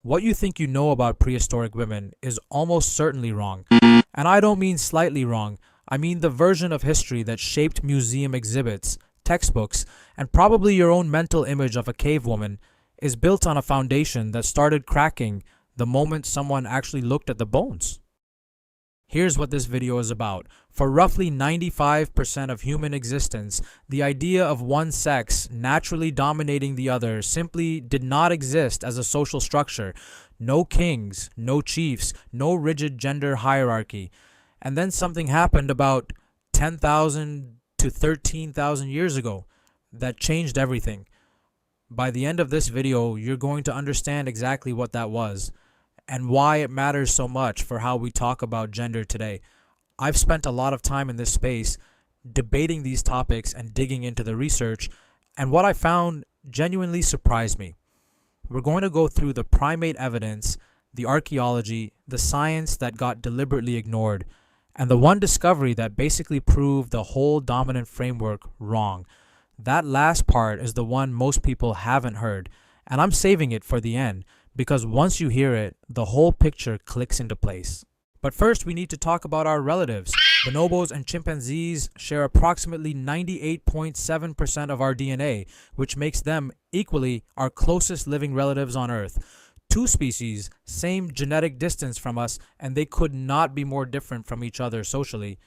What you think you know about prehistoric women is almost certainly wrong. And I don't mean slightly wrong, I mean the version of history that shaped museum exhibits, textbooks, and probably your own mental image of a cave woman is built on a foundation that started cracking the moment someone actually looked at the bones. Here's what this video is about. For roughly 95% of human existence, the idea of one sex naturally dominating the other simply did not exist as a social structure. No kings, no chiefs, no rigid gender hierarchy. And then something happened about 10,000 to 13,000 years ago that changed everything. By the end of this video, you're going to understand exactly what that was and why it matters so much for how we talk about gender today. I've spent a lot of time in this space debating these topics and digging into the research, and what I found genuinely surprised me. We're going to go through the primate evidence, the archaeology, the science that got deliberately ignored, and the one discovery that basically proved the whole dominant framework wrong. That last part is the one most people haven't heard, and I'm saving it for the end, because once you hear it, the whole picture clicks into place. But first, we need to talk about our relatives. Bonobos and chimpanzees share approximately 98.7% of our DNA, which makes them equally our closest living relatives on Earth. Two species, same genetic distance from us, and they could not be more different from each other socially.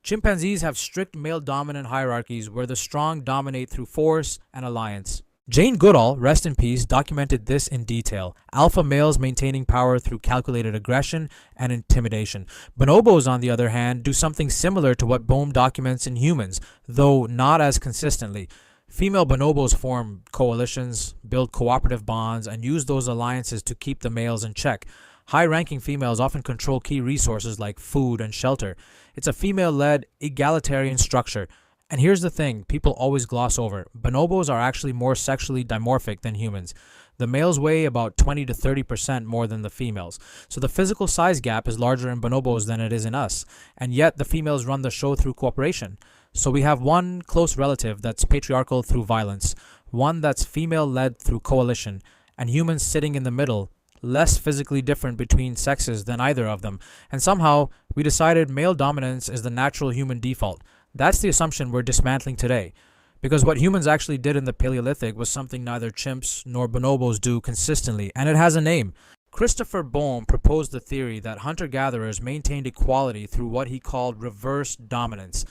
Chimpanzees have strict male-dominant hierarchies where the strong dominate through force and alliance. Jane Goodall, rest in peace, documented this in detail. Alpha males maintaining power through calculated aggression and intimidation. Bonobos, on the other hand, do something similar to what Bohm documents in humans, though not as consistently. Female bonobos form coalitions, build cooperative bonds, and use those alliances to keep the males in check. High-ranking females often control key resources like food and shelter. It's a female-led, egalitarian structure. And here's the thing people always gloss over. Bonobos are actually more sexually dimorphic than humans. The males weigh about 20 to 30% more than the females. So the physical size gap is larger in bonobos than it is in us. And yet the females run the show through cooperation. So we have one close relative that's patriarchal through violence, one that's female-led through coalition, and humans sitting in the middle, less physically different between sexes than either of them. And somehow we decided male dominance is the natural human default. That's the assumption we're dismantling today, because what humans actually did in the Paleolithic was something neither chimps nor bonobos do consistently, and it has a name. Christopher Bohm proposed the theory that hunter-gatherers maintained equality through what he called reverse dominance.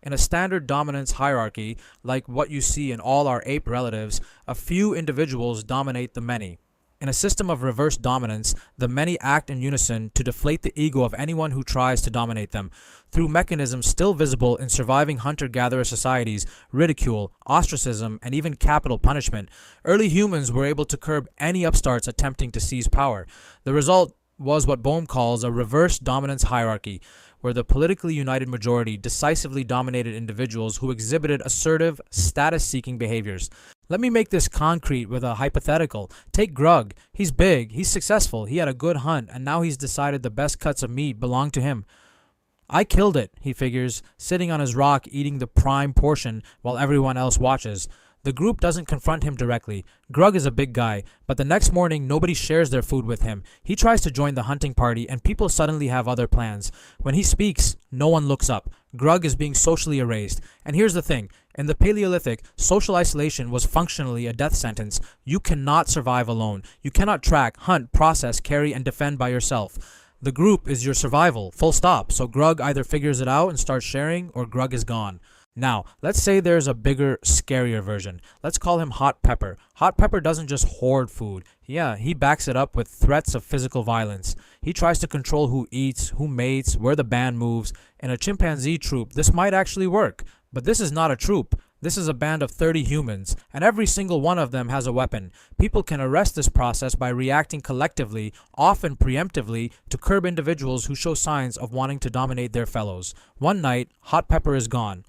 In a standard dominance hierarchy, like what you see in all our ape relatives, a few individuals dominate the many. In a system of reverse dominance, the many act in unison to deflate the ego of anyone who tries to dominate them. Through mechanisms still visible in surviving hunter-gatherer societies, ridicule, ostracism, and even capital punishment, early humans were able to curb any upstarts attempting to seize power. The result was what Bohm calls a reverse dominance hierarchy, where the politically united majority decisively dominated individuals who exhibited assertive, status-seeking behaviors. Let me make this concrete with a hypothetical. Take Grug. He's big, he's successful, he had a good hunt, and now he's decided the best cuts of meat belong to him. I killed it, he figures, sitting on his rock eating the prime portion while everyone else watches. The group doesn't confront him directly. Grug is a big guy, but the next morning nobody shares their food with him. He tries to join the hunting party and people suddenly have other plans. When he speaks, no one looks up. Grug is being socially erased. And here's the thing. In the Paleolithic, social isolation was functionally a death sentence. You cannot survive alone. You cannot track, hunt, process, carry, and defend by yourself. The group is your survival, full stop. So Grug either figures it out and starts sharing, or Grug is gone. Now, let's say there's a bigger, scarier version. Let's call him Hot Pepper. Hot Pepper doesn't just hoard food. Yeah, he backs it up with threats of physical violence. He tries to control who eats, who mates, where the band moves. In a chimpanzee troop, this might actually work. But this is not a troop. This is a band of 30 humans, and every single one of them has a weapon. People can arrest this process by reacting collectively, often preemptively, to curb individuals who show signs of wanting to dominate their fellows. One night, Hot Pepper is gone.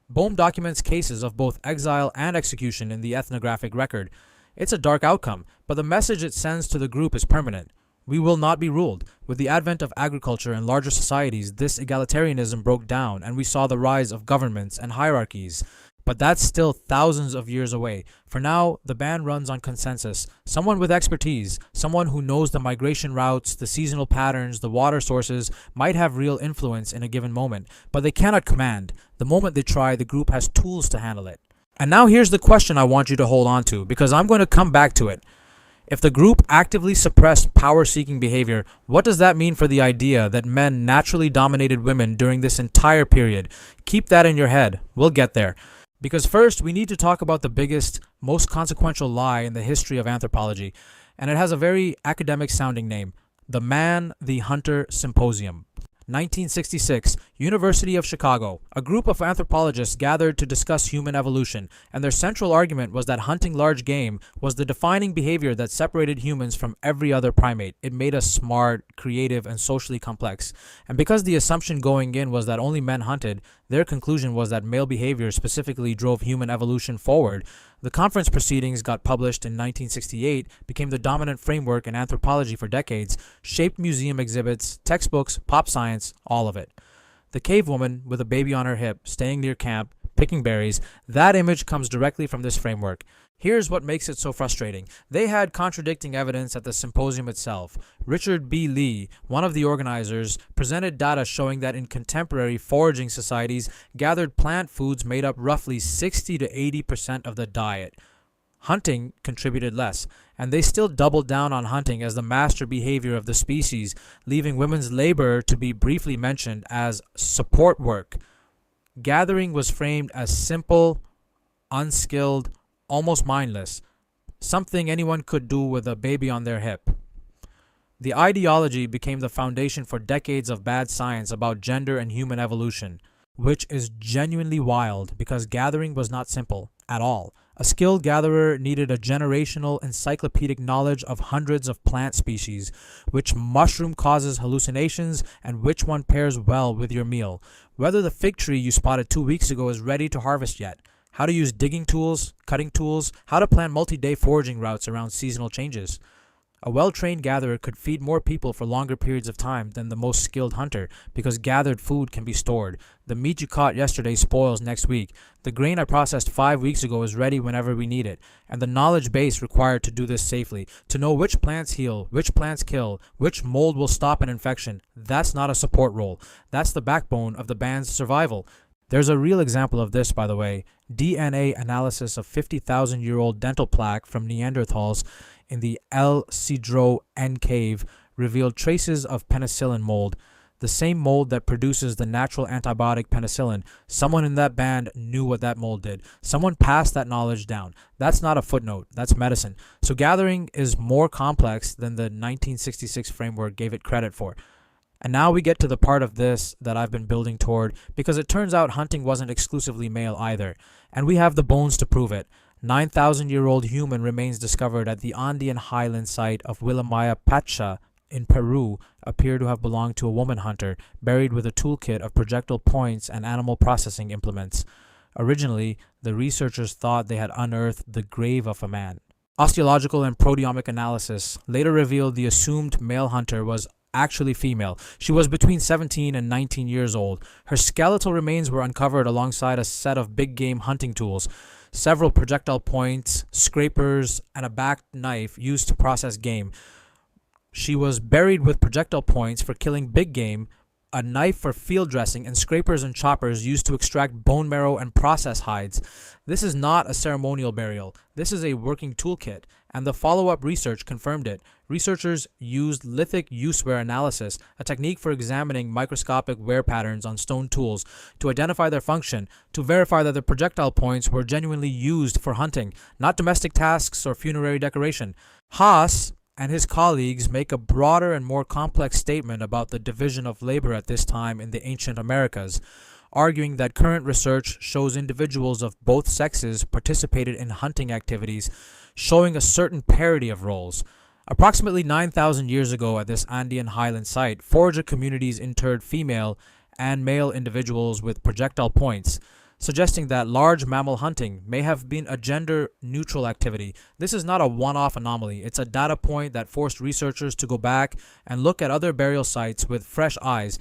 Bohm documents cases of both exile and execution in the ethnographic record. It's a dark outcome, but the message it sends to the group is permanent. We will not be ruled. With the advent of agriculture and larger societies, this egalitarianism broke down, and we saw the rise of governments and hierarchies. but that's still thousands of years away. For now, the ban runs on consensus. Someone with expertise, someone who knows the migration routes, the seasonal patterns, the water sources, might have real influence in a given moment, but they cannot command. The moment they try, the group has tools to handle it. And now here's the question I want you to hold on to, because I'm going to come back to it. If the group actively suppressed power-seeking behavior, what does that mean for the idea that men naturally dominated women during this entire period? Keep that in your head. We'll get there. Because first, we need to talk about the biggest, most consequential lie in the history of anthropology, and it has a very academic-sounding name: the Man the Hunter Symposium. 1966, University of Chicago. A group of anthropologists gathered to discuss human evolution, and their central argument was that hunting large game was the defining behavior that separated humans from every other primate. It made us smart, creative, and socially complex. And because the assumption going in was that only men hunted, their conclusion was that male behavior specifically drove human evolution forward. The conference proceedings got published in 1968, became the dominant framework in anthropology for decades, shaped museum exhibits, textbooks, pop science, all of it. The Cavewoman with a baby on her hip, staying near camp, picking berries, that image comes directly from this framework. Here's what makes it so frustrating. They had contradicting evidence at the symposium itself. Richard B. Lee, one of the organizers, presented data showing that in contemporary foraging societies, gathered plant foods made up roughly 60 to 80% of the diet. Hunting contributed less, and they still doubled down on hunting as the master behavior of the species, leaving women's labor to be briefly mentioned as support work. Gathering was framed as simple, unskilled, almost mindless, something anyone could do with a baby on their hip. The ideology became the foundation for decades of bad science about gender and human evolution, which is genuinely wild because gathering was not simple at all. A skilled gatherer needed a generational encyclopedic knowledge of hundreds of plant species, which mushroom causes hallucinations, and which one pairs well with your meal, whether the fig tree you spotted 2 weeks ago is ready to harvest yet, how to use digging tools, cutting tools, how to plan multi-day foraging routes around seasonal changes. A well-trained gatherer could feed more people for longer periods of time than the most skilled hunter because gathered food can be stored. The meat you caught yesterday spoils next week. The grain I processed 5 weeks ago is ready whenever we need it. And the knowledge base required to do this safely, to know which plants heal, which plants kill, which mold will stop an infection, that's not a support role. That's the backbone of the band's survival. There's a real example of this, by the way. DNA analysis of 50,000-year-old dental plaque from Neanderthals in the El Cedro N cave revealed traces of penicillin mold, the same mold that produces the natural antibiotic penicillin. Someone in that band knew what that mold did. Someone passed that knowledge down. That's not a footnote. That's medicine. So gathering is more complex than the 1966 framework gave it credit for. And now we get to the part of this that I've been building toward, because it turns out hunting wasn't exclusively male either. And we have the bones to prove it. 9,000-year-old human remains discovered at the Andean highland site of Pacha in Peru appear to have belonged to a woman hunter, buried with a toolkit of projectile points and animal processing implements. Originally, the researchers thought they had unearthed the grave of a man. Osteological and proteomic analysis later revealed the assumed male hunter was actually female. She was between 17 and 19 years old. Her skeletal remains were uncovered alongside a set of big game hunting tools, several projectile points, scrapers, and a back knife used to process game. She was buried with projectile points for killing big game, a knife for field dressing, and scrapers and choppers used to extract bone marrow and process hides. This is not a ceremonial burial. This is a working toolkit, and the follow-up research confirmed it. Researchers used lithic use wear analysis, a technique for examining microscopic wear patterns on stone tools, to identify their function, to verify that the projectile points were genuinely used for hunting, not domestic tasks or funerary decoration. Haas and his colleagues make a broader and more complex statement about the division of labor at this time in the ancient Americas, arguing that current research shows individuals of both sexes participated in hunting activities, showing a certain parity of roles. Approximately 9,000 years ago at this Andean highland site, forager communities interred female and male individuals with projectile points, suggesting that large mammal hunting may have been a gender-neutral activity. This is not a one-off anomaly. It's a data point that forced researchers to go back and look at other burial sites with fresh eyes,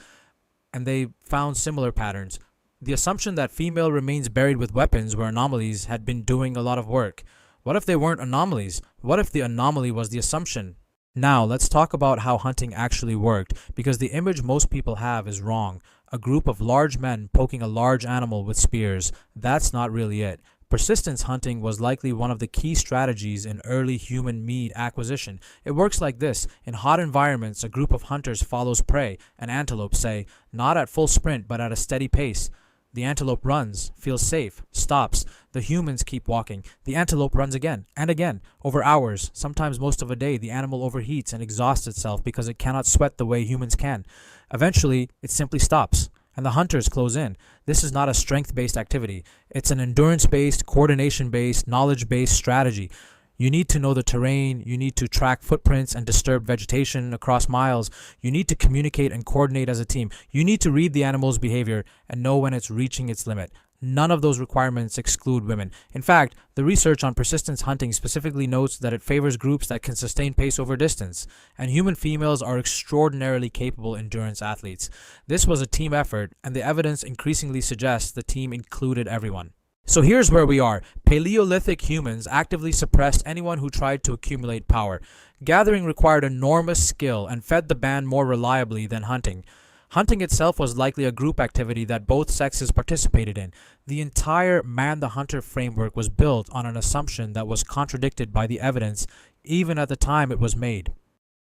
and they found similar patterns. The assumption that female remains buried with weapons were anomalies had been doing a lot of work. What if they weren't anomalies? What if the anomaly was the assumption? Now, let's talk about how hunting actually worked, because the image most people have is wrong. A group of large men poking a large animal with spears. That's not really it. Persistence hunting was likely one of the key strategies in early human meat acquisition. It works like this. In hot environments, a group of hunters follows prey, an antelope, say, not at full sprint but at a steady pace. The antelope runs, feels safe, stops. The humans keep walking. The antelope runs again and again. Over hours, sometimes most of a day, the animal overheats and exhausts itself because it cannot sweat the way humans can. Eventually, it simply stops, and the hunters close in. This is not a strength-based activity. It's an endurance-based, coordination-based, knowledge-based strategy. You need to know the terrain, you need to track footprints and disturbed vegetation across miles, you need to communicate and coordinate as a team, you need to read the animal's behavior and know when it's reaching its limit. None of those requirements exclude women. In fact, the research on persistence hunting specifically notes that it favors groups that can sustain pace over distance, and human females are extraordinarily capable endurance athletes. This was a team effort, and the evidence increasingly suggests the team included everyone. So here's where we are. Paleolithic humans actively suppressed anyone who tried to accumulate power. Gathering required enormous skill and fed the band more reliably than hunting. Hunting itself was likely a group activity that both sexes participated in. The entire Man the Hunter framework was built on an assumption that was contradicted by the evidence, even at the time it was made.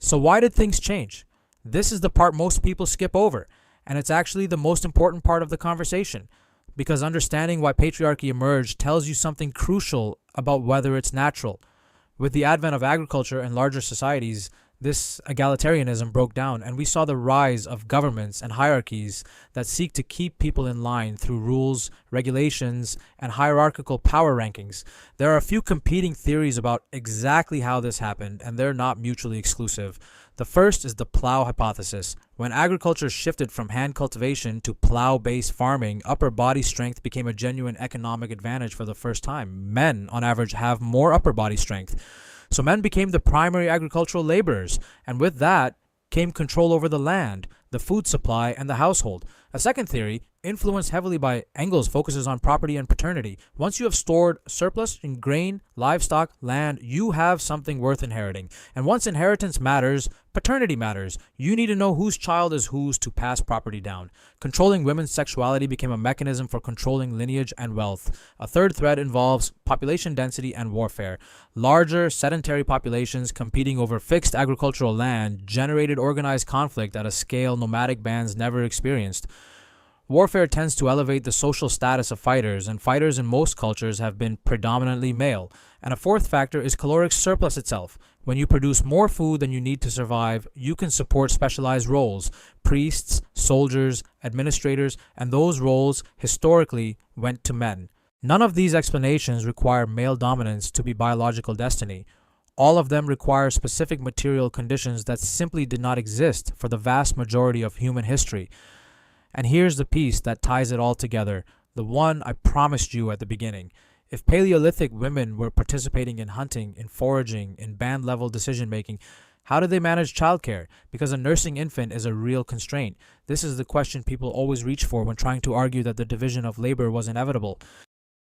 So why did things change? This is the part most people skip over, and it's actually the most important part of the conversation. Because understanding why patriarchy emerged tells you something crucial about whether it's natural. With the advent of agriculture and larger societies, this egalitarianism broke down, and we saw the rise of governments and hierarchies that seek to keep people in line through rules, regulations, and hierarchical power rankings. There are a few competing theories about exactly how this happened, and they're not mutually exclusive. The first is the plow hypothesis. When agriculture shifted from hand cultivation to plow-based farming, upper body strength became a genuine economic advantage for the first time. Men, on average, have more upper body strength. So men became the primary agricultural laborers, and with that came control over the land, the food supply, and the household. A second theory, influenced heavily by Engels, focuses on property and paternity. Once you have stored surplus in grain, livestock, land, you have something worth inheriting. And once inheritance matters, paternity matters. You need to know whose child is whose to pass property down. Controlling women's sexuality became a mechanism for controlling lineage and wealth. A third thread involves population density and warfare. Larger, sedentary populations competing over fixed agricultural land generated organized conflict at a scale nomadic bands never experienced. Warfare tends to elevate the social status of fighters, and fighters in most cultures have been predominantly male. And a fourth factor is caloric surplus itself. When you produce more food than you need to survive, you can support specialized roles. Priests, soldiers, administrators, and those roles historically went to men. None of these explanations require male dominance to be biological destiny. All of them require specific material conditions that simply did not exist for the vast majority of human history. And here's the piece that ties it all together, the one I promised you at the beginning. If Paleolithic women were participating in hunting, in foraging, in band-level decision-making, how did they manage childcare? Because a nursing infant is a real constraint. This is the question people always reach for when trying to argue that the division of labor was inevitable.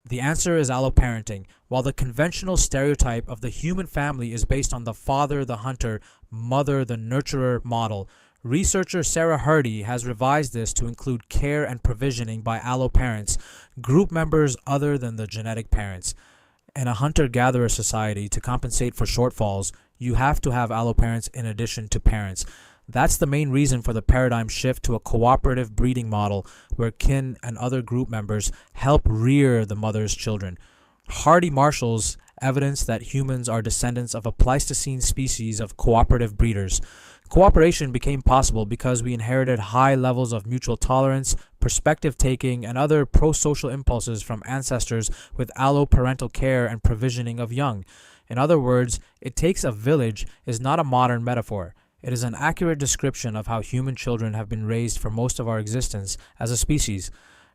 The answer is alloparenting. While the conventional stereotype of the human family is based on the father, the hunter, mother, the nurturer model, researcher Sarah Hardy has revised this to include care and provisioning by alloparents, group members other than the genetic parents. In a hunter-gatherer society, to compensate for shortfalls, you have to have alloparents in addition to parents. That's the main reason for the paradigm shift to a cooperative breeding model where kin and other group members help rear the mother's children. Hardy marshals evidence that humans are descendants of a Pleistocene species of cooperative breeders. Cooperation became possible because we inherited high levels of mutual tolerance, perspective taking, and other pro-social impulses from ancestors with alloparental care and provisioning of young. In other words, "it takes a village" is not a modern metaphor. It is an accurate description of how human children have been raised for most of our existence as a species.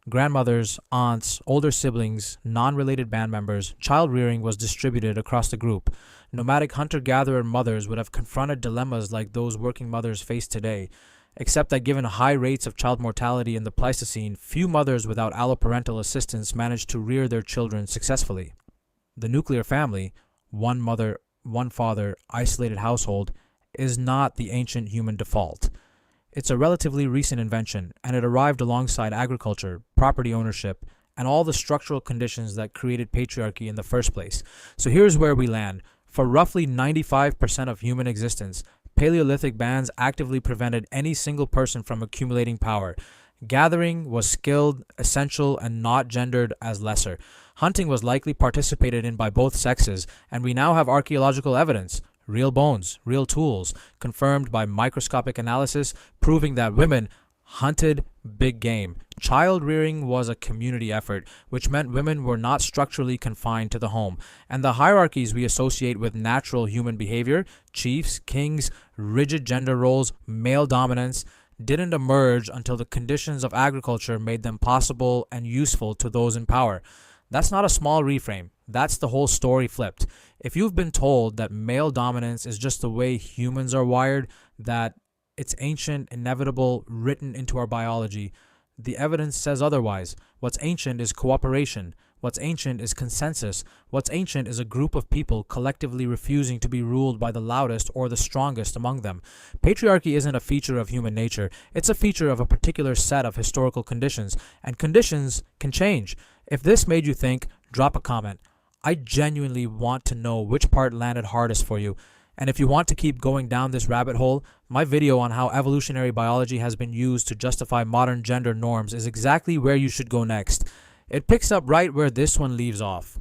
Grandmothers, aunts, older siblings, non-related band members, child rearing was distributed across the group. Nomadic hunter-gatherer mothers would have confronted dilemmas like those working mothers face today. except that given high rates of child mortality in the Pleistocene, few mothers without alloparental assistance managed to rear their children successfully. The nuclear family, one mother, one father, isolated household, is not the ancient human default. It's a relatively recent invention, and it arrived alongside agriculture, property ownership, and all the structural conditions that created patriarchy in the first place. So here's where we land. For roughly 95% of human existence, Paleolithic bands actively prevented any single person from accumulating power. Gathering was skilled, essential, and not gendered as lesser. Hunting was likely participated in by both sexes, and we now have archaeological evidence, real bones, real tools, confirmed by microscopic analysis, proving that women hunted big game. Child rearing was a community effort, which meant women were not structurally confined to the home. And the hierarchies we associate with natural human behavior, chiefs, kings, rigid gender roles, male dominance, didn't emerge until the conditions of agriculture made them possible and useful to those in power. That's not a small reframe. That's the whole story flipped. If you've been told that male dominance is just the way humans are wired, that it's ancient, inevitable, written into our biology, the evidence says otherwise. What's ancient is cooperation. What's ancient is consensus. What's ancient is a group of people collectively refusing to be ruled by the loudest or the strongest among them. Patriarchy isn't a feature of human nature. It's a feature of a particular set of historical conditions, and conditions can change. If this made you think, drop a comment. I genuinely want to know which part landed hardest for you. And if you want to keep going down this rabbit hole, my video on how evolutionary biology has been used to justify modern gender norms is exactly where you should go next. It picks up right where this one leaves off.